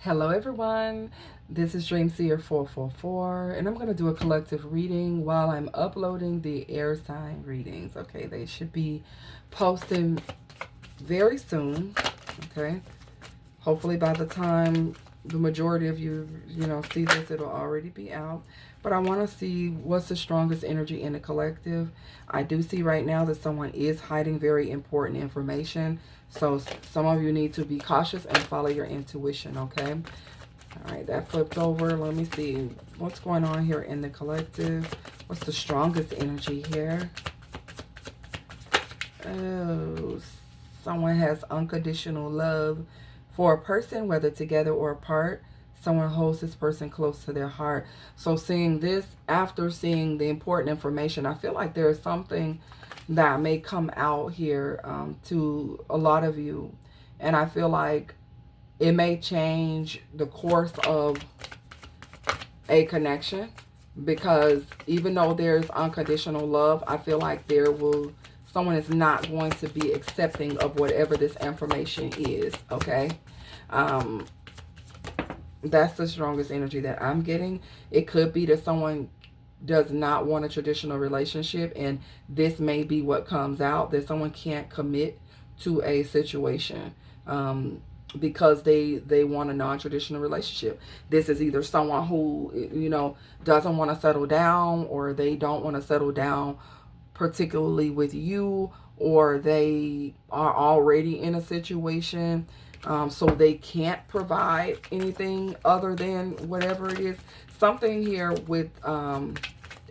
Hello everyone, this is Dreamseer 444 and I'm going to do a collective reading while I'm uploading the air sign readings. Okay, they should be posted very soon. Okay, hopefully by the time the majority of you see this, it'll already be out. But I want to see what's the strongest energy in the collective. I do see right now that someone is hiding very important information. So some of you need to be cautious and follow your intuition, okay? All right, that flipped over. Let me see what's going on here in the collective. What's the strongest energy here? Oh, someone has unconditional love for a person, whether together or apart. Someone holds this person close to their heart. So seeing this, after seeing the important information, I feel like there is something that may come out here to a lot of you. And I feel like it may change the course of a connection, because even though there's unconditional love, I feel like someone is not going to be accepting of whatever this information is, okay? Um, that's the strongest energy that I'm getting. It could be that someone does not want a traditional relationship, and this may be what comes out, that someone can't commit to a situation. Because they want a non-traditional relationship. This is either someone who doesn't want to settle down, or they don't want to settle down particularly with you, or they are already in a situation, so they can't provide anything other than whatever it is. Something here with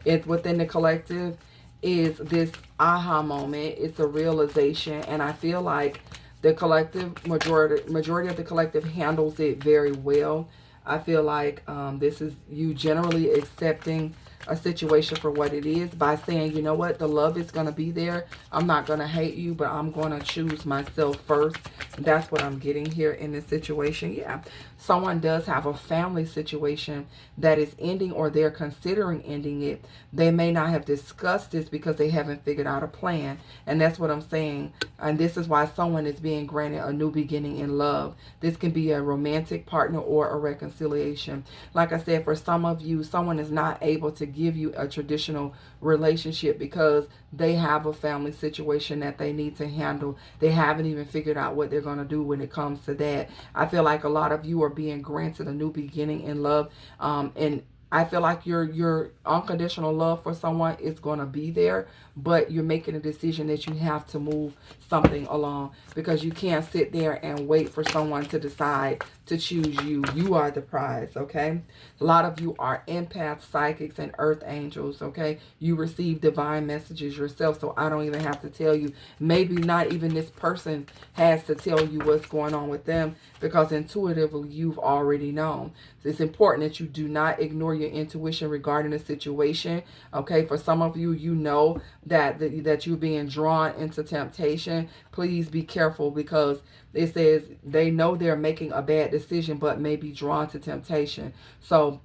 it within the collective is this aha moment. It's a realization, and I feel like the collective majority of the collective handles it very well. I feel like this is you generally accepting a situation for what it is by saying, you know what, the love is going to be there. I'm not going to hate you, but I'm going to choose myself first. That's what I'm getting here in this situation. Yeah, someone does have a family situation that is ending, or they're considering ending it. They may not have discussed this because they haven't figured out a plan. And that's what I'm saying. And this is why someone is being granted a new beginning in love. This can be a romantic partner or a reconciliation. Like I said, for some of you, someone is not able to give you a traditional relationship because they have a family situation that they need to handle. They haven't even figured out what they're going to do when it comes to that. I feel like a lot of you are being granted a new beginning in love. And I feel like your unconditional love for someone is going to be there, but you're making a decision that you have to move something along, because you can't sit there and wait for someone to decide to choose you. You are the prize, okay? A lot of you are empaths, psychics, and earth angels, okay? You receive divine messages yourself, so I don't even have to tell you. Maybe not even this person has to tell you what's going on with them, because intuitively you've already known. So it's important that you do not ignore your intuition regarding the situation, okay? For some of you, you know that you're being drawn into temptation. Please be careful, because it says they know they're making a bad decision but may be drawn to temptation. So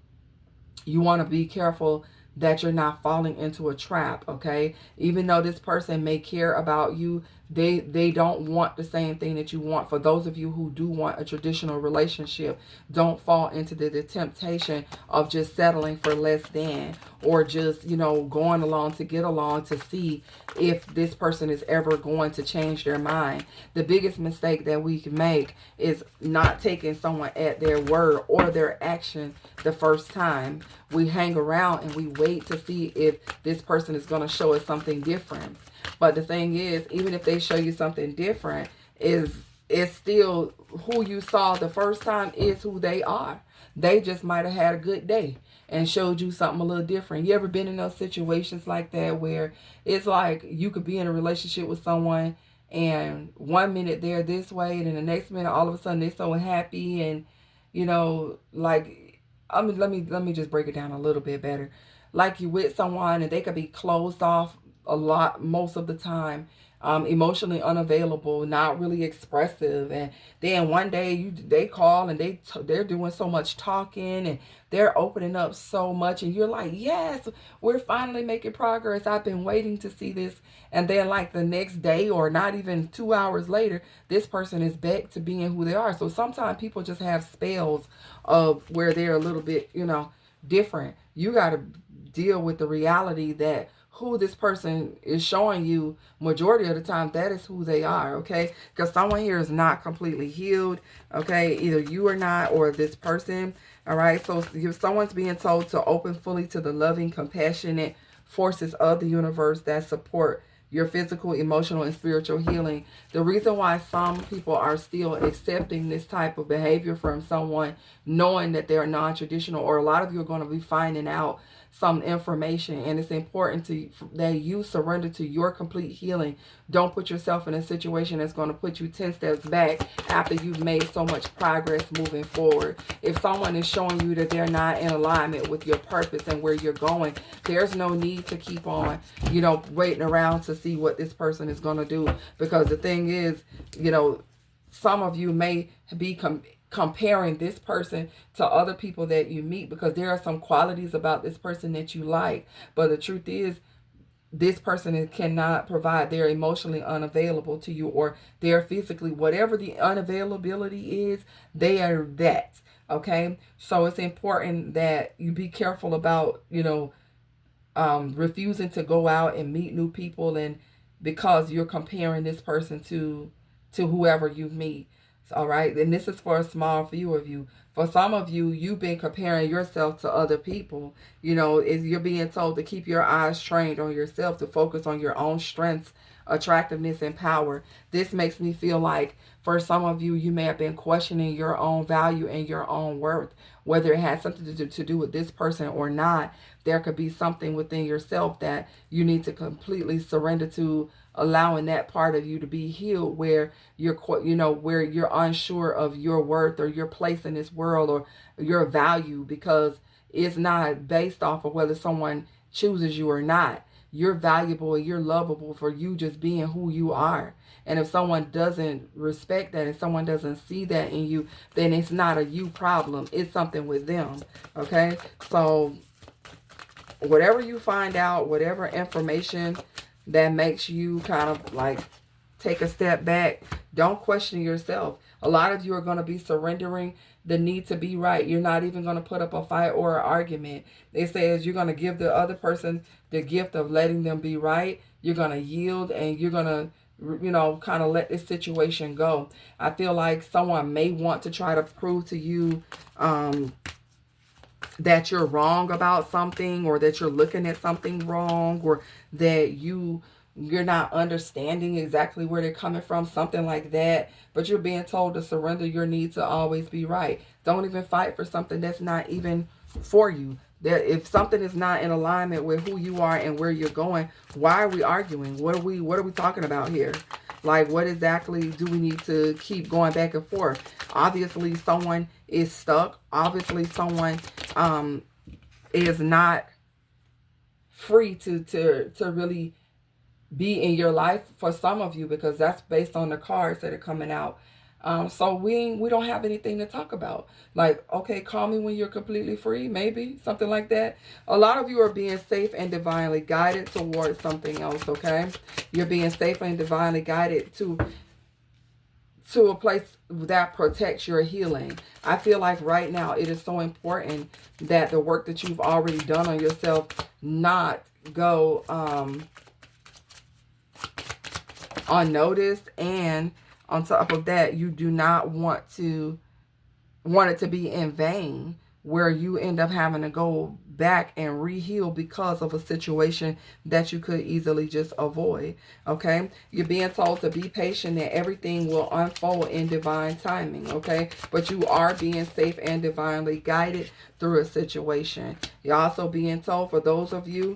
you want to be careful that you're not falling into a trap, okay? Even though this person may care about you, they don't want the same thing that you want. For those of you who do want a traditional relationship, don't fall into the temptation of just settling for less than, or just, going along to get along to see if this person is ever going to change their mind. The biggest mistake that we can make is not taking someone at their word or their action the first time. We hang around and we wait to see if this person is going to show us something different. But the thing is, even if they show you something different, is it's still who you saw the first time is who they are. They just might have had a good day and showed you something a little different. You ever been in those situations like that where it's like you could be in a relationship with someone, and one minute they're this way, and then the next minute all of a sudden they're so happy, and like, I mean, let me just break it down a little bit better. Like, you with someone and they could be closed off a lot most of the time, emotionally unavailable, not really expressive. And then one day they call and they're doing so much talking and they're opening up so much, and you're like, yes, we're finally making progress. I've been waiting to see this. And then like the next day or not even 2 hours later, this person is back to being who they are. So sometimes people just have spells of where they're a little bit, different. You got to deal with the reality that who this person is showing you majority of the time, that is who they are, okay? Because someone here is not completely healed, okay? Either you are not, or this person, all right? So if someone's being told to open fully to the loving, compassionate forces of the universe that support your physical, emotional, and spiritual healing. The reason why some people are still accepting this type of behavior from someone, knowing that they're non-traditional, or a lot of you are going to be finding out some information, and it's important that you surrender to your complete healing. Don't put yourself in a situation that's going to put you 10 steps back after you've made so much progress moving forward. If someone is showing you that they're not in alignment with your purpose and where you're going, there's no need to keep on, waiting around to see what this person is going to do. Because the thing is, some of you may be comparing this person to other people that you meet, because there are some qualities about this person that you like. But the truth is, this person cannot provide. They're emotionally unavailable to you, or they're physically, whatever the unavailability is, they are that. Okay? So it's important that you be careful about, refusing to go out and meet new people, and because you're comparing this person to whoever you meet. All right, and this is for a small few of you. For some of you, you've been comparing yourself to other people. You're being told to keep your eyes trained on yourself, to focus on your own strengths, attractiveness, and power. This makes me feel like for some of you, you may have been questioning your own value and your own worth, whether it has something to do with this person or not. There could be something within yourself that you need to completely surrender to, allowing that part of you to be healed, where where you're unsure of your worth or your place in this world or your value, because it's not based off of whether someone chooses you or not. You're valuable and you're lovable for you just being who you are. And if someone doesn't respect that and someone doesn't see that in you, then it's not a you problem. It's something with them. Okay? So whatever you find out, whatever information that makes you kind of like take a step back, don't question yourself. A lot of you are going to be surrendering the need to be right. You're not even going to put up a fight or an argument. It says you're going to give the other person the gift of letting them be right. You're going to yield, and you're going to kind of let this situation go. I feel like someone may want to try to prove to you that you're wrong about something, or that you're looking at something wrong, or that you're not understanding exactly where they're coming from, something like that. But you're being told to surrender your need to always be right. Don't even fight for something that's not even for you. If something is not in alignment with who you are and where you're going, why are we arguing? What are we talking about here? Like, what exactly do we need to keep going back and forth? Obviously, someone is stuck. Obviously, someone is not free to really be in your life for some of you, because that's based on the cards that are coming out. So we don't have anything to talk about. Like, okay, call me when you're completely free, maybe something like that. A lot of you are being safe and divinely guided towards something else. Okay, you're being safe and divinely guided to a place that protects your healing. I feel like right now it is so important that the work that you've already done on yourself not go unnoticed, and on top of that, you do not want it to be in vain, where you end up having to go back and re-heal because of a situation that you could easily just avoid. Okay, you're being told to be patient, and everything will unfold in divine timing. Okay, but you are being safe and divinely guided through a situation. You're also being told, for those of you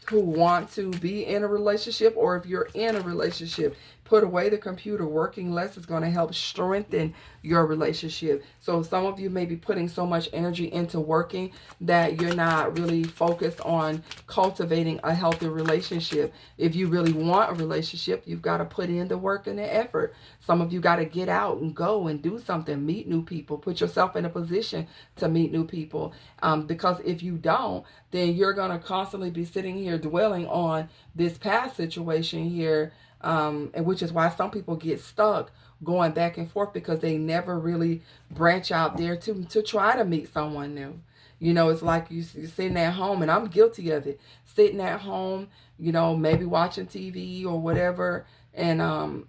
who want to be in a relationship, or if you're in a relationship, put away the computer. Working less is going to help strengthen your relationship. So some of you may be putting so much energy into working that you're not really focused on cultivating a healthy relationship. If you really want a relationship, you've got to put in the work and the effort. Some of you got to get out and go and do something, meet new people, put yourself in a position to meet new people. Because if you don't, then you're going to constantly be sitting here dwelling on this past situation here, and which is why some people get stuck going back and forth because they never really branch out there to try to meet someone new. You know, it's like you're sitting at home, and I'm guilty of it. Sitting at home, you know, maybe watching TV or whatever, and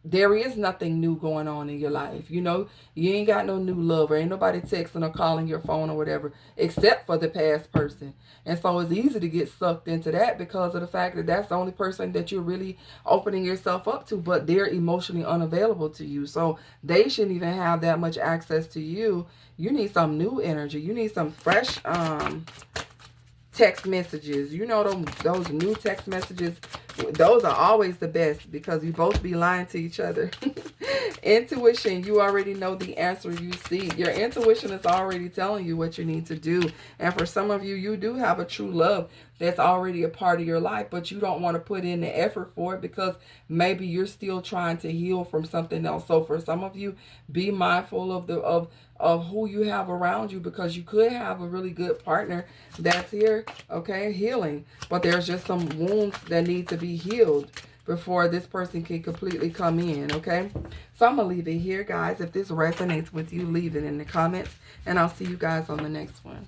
there is nothing new going on in your life. You know, you ain't got no new love, or ain't nobody texting or calling your phone or whatever, except for the past person. And so it's easy to get sucked into that because of the fact that that's the only person that you're really opening yourself up to, but they're emotionally unavailable to you. So they shouldn't even have that much access to you. You need some new energy. You need some fresh text messages. You know, those new text messages, those are always the best because you both be lying to each other. Intuition, you already know the answer you seek. Your intuition is already telling you what you need to do. And for some of you, you do have a true love that's already a part of your life, but you don't want to put in the effort for it because maybe you're still trying to heal from something else. So for some of you, be mindful of who you have around you, because you could have a really good partner that's here, okay, healing, but there's just some wounds that need to be healed before this person can completely come in, okay? So I'm going to leave it here, guys. If this resonates with you, leave it in the comments, and I'll see you guys on the next one.